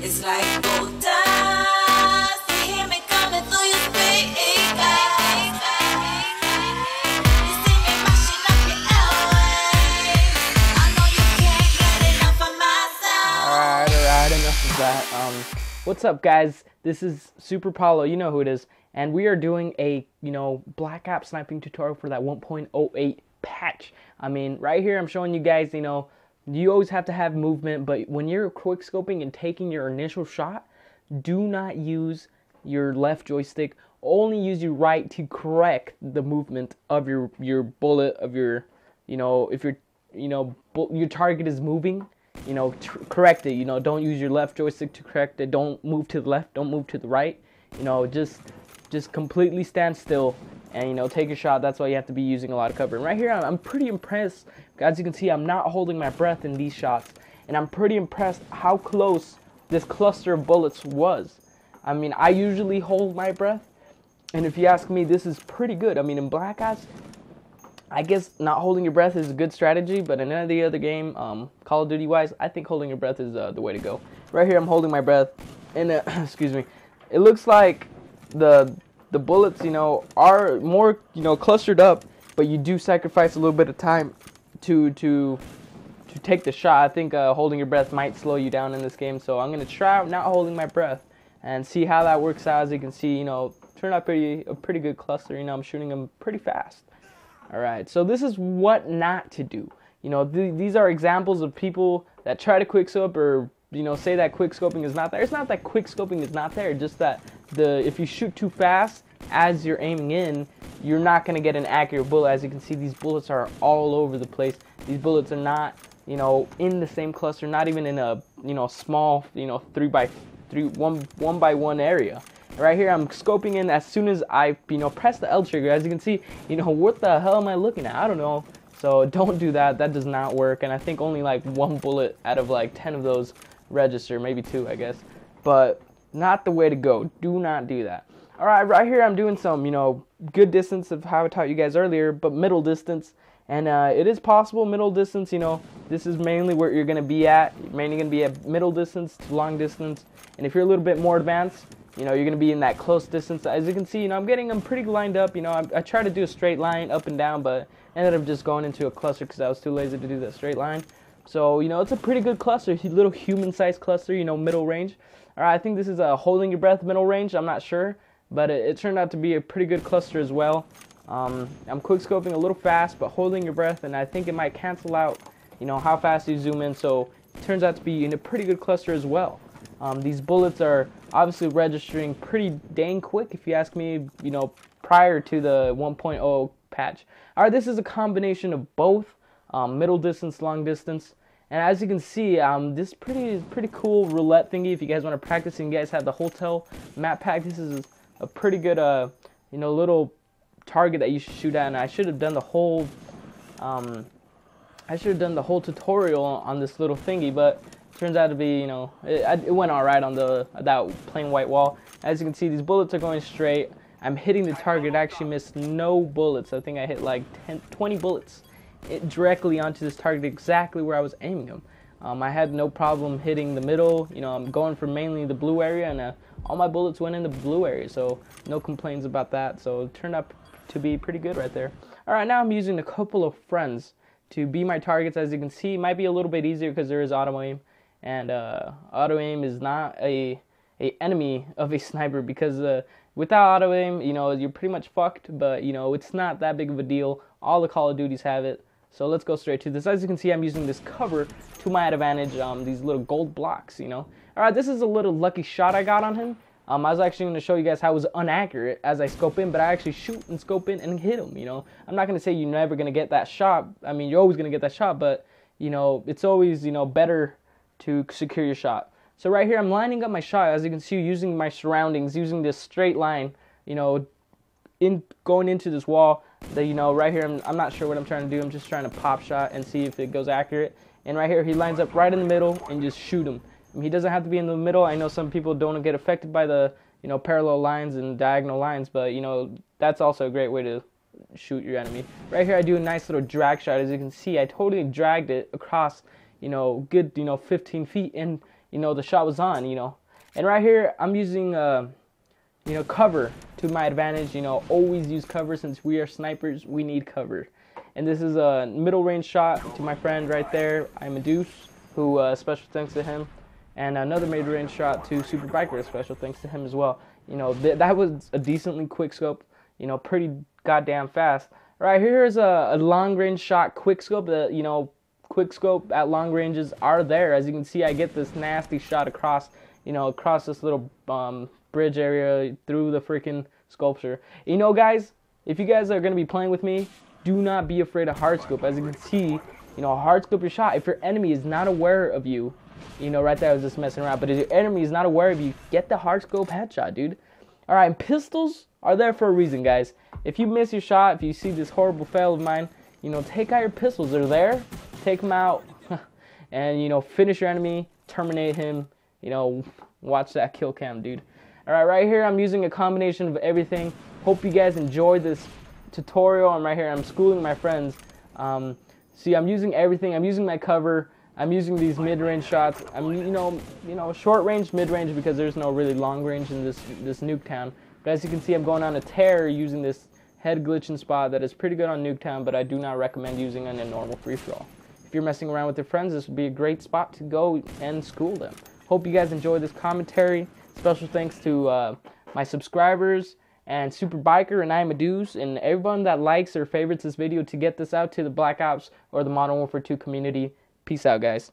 It's like gold dust. You hear me coming through your speakers. You see me mashing up your airwaves. I know you can't get enough of my sound. Alright, enough of that. What's up, guys? This is Super Paulo, you know who it is, and we are doing a, Black Ops sniping tutorial for that 1.08 patch. I mean, right here I'm showing you guys, you always have to have movement, but when you're quick scoping and taking your initial shot, do not use your left joystick. Only use your right to correct the movement of your bullet, of your, if your target is moving, correct it. Don't use your left joystick to correct it. Don't move to the left, don't move to the right. Just completely stand still and take your shot. That's why you have to be using a lot of cover. And right here I'm pretty impressed. As you can see, I'm not holding my breath in these shots, and I'm pretty impressed how close this cluster of bullets was. I mean, I usually hold my breath, and if you ask me, this is pretty good. I mean, in Black Ops, I guess not holding your breath is a good strategy, but in any other game, Call of Duty wise, I think holding your breath is the way to go. Right here I'm holding my breath, and excuse me, it looks like the bullets, are more, clustered up, but you do sacrifice a little bit of time to take the shot. I think holding your breath might slow you down in this game, so I'm gonna try out not holding my breath and see how that works out. As you can see, turned out a pretty good cluster. I'm shooting them pretty fast. All right, so this is what not to do. These are examples of people that try to quick scope or say that quick scoping is not there. It's not that quick scoping is not there, just that if you shoot too fast as you're aiming in, you're not going to get an accurate bullet. As you can see, these bullets are all over the place. These bullets are not, in the same cluster, not even in a, small, 3x3, one by one area. Right here, I'm scoping in as soon as I, press the L trigger. As you can see, what the hell am I looking at? I don't know. So don't do that. That does not work. And I think only like one bullet out of like 10 of those register, maybe 2, I guess. But not the way to go. Do not do that. All right, right here I'm doing some, good distance of how I taught you guys earlier, but middle distance. And it is possible middle distance, this is mainly where you're going to be at. You're mainly going to be at middle distance to long distance. And if you're a little bit more advanced, you're going to be in that close distance. As you can see, I'm getting them pretty lined up. I try to do a straight line up and down, but ended up just going into a cluster because I was too lazy to do that straight line. So, it's a pretty good cluster, little human-sized cluster, middle range. All right, I think this is a holding your breath middle range. I'm not sure, but it turned out to be a pretty good cluster as well. I'm quick scoping a little fast, but holding your breath, and I think it might cancel out, how fast you zoom in. So it turns out to be in a pretty good cluster as well. These bullets are obviously registering pretty dang quick, if you ask me, prior to the 1.0 patch. All right, this is a combination of both middle distance, long distance. And as you can see, this pretty cool roulette thingy. If you guys want to practice and you guys have the hotel map pack, this is a pretty good, little target that you should shoot at. And I should have done the whole, tutorial on this little thingy, but turns out to be, it went all right on that plain white wall. As you can see, these bullets are going straight. I'm hitting the target. I actually missed no bullets. I think I hit like 20 bullets directly onto this target, exactly where I was aiming them. I had no problem hitting the middle. I'm going for mainly the blue area, and all my bullets went in the blue area, so no complaints about that. So it turned out to be pretty good right there. All right, now I'm using a couple of friends to be my targets. As you can see, it might be a little bit easier because there is auto aim, and auto aim is not a enemy of a sniper, because without auto aim, you're pretty much fucked. But it's not that big of a deal. All the Call of Duties have it. So let's go straight to this. As you can see, I'm using this cover to my advantage, these little gold blocks, All right, this is a little lucky shot I got on him. I was actually going to show you guys how it was inaccurate as I scope in, but I actually shoot and scope in and hit him, I'm not going to say you're never going to get that shot. I mean, you're always going to get that shot, but, it's always, better to secure your shot. So right here, I'm lining up my shot, as you can see, using my surroundings, using this straight line, going into this wall. Right here, I'm not sure what I'm trying to do. I'm just trying to pop shot and see if it goes accurate. And right here, he lines up right in the middle and just shoot him. I mean, he doesn't have to be in the middle. I know some people don't get affected by the, parallel lines and diagonal lines, but, that's also a great way to shoot your enemy. Right here, I do a nice little drag shot. As you can see, I totally dragged it across, good, 15 feet. And the shot was on, And right here, I'm using, cover to my advantage. Always use cover since we are snipers. We need cover. And this is a middle range shot to my friend right there. I'm a deuce, who special thanks to him. And another mid range shot to Super Biker, special thanks to him as well. That was a decently quick scope. Pretty goddamn fast. Right here is a long range shot quick scope. Quick scope at long ranges are there. As you can see, I get this nasty shot across this little bridge area through the freaking sculpture. Guys, if you guys are gonna be playing with me, do not be afraid of hard scope. As you can see, hard scope your shot. If your enemy is not aware of you, right there I was just messing around. But if your enemy is not aware of you, get the hard scope headshot, dude. All right, and pistols are there for a reason, guys. If you miss your shot, if you see this horrible fail of mine, take out your pistols. They're there. Take them out, and finish your enemy, terminate him. Watch that kill cam, dude. All right here I'm using a combination of everything. Hope you guys enjoyed this tutorial. And right here I'm schooling my friends. See, I'm using everything. I'm using my cover. I'm using these mid-range shots. I'm short range, mid-range, because there's no really long range in this Nuketown. But as you can see, I'm going on a tear using this head glitching spot that is pretty good on Nuketown, but I do not recommend using it in a normal free-for-all. If you're messing around with your friends, this would be a great spot to go and school them. Hope you guys enjoyed this commentary. Special thanks to my subscribers and Super Biker and I'm a Deuce and everyone that likes or favorites this video to get this out to the Black Ops or the Modern Warfare 2 community. Peace out, guys.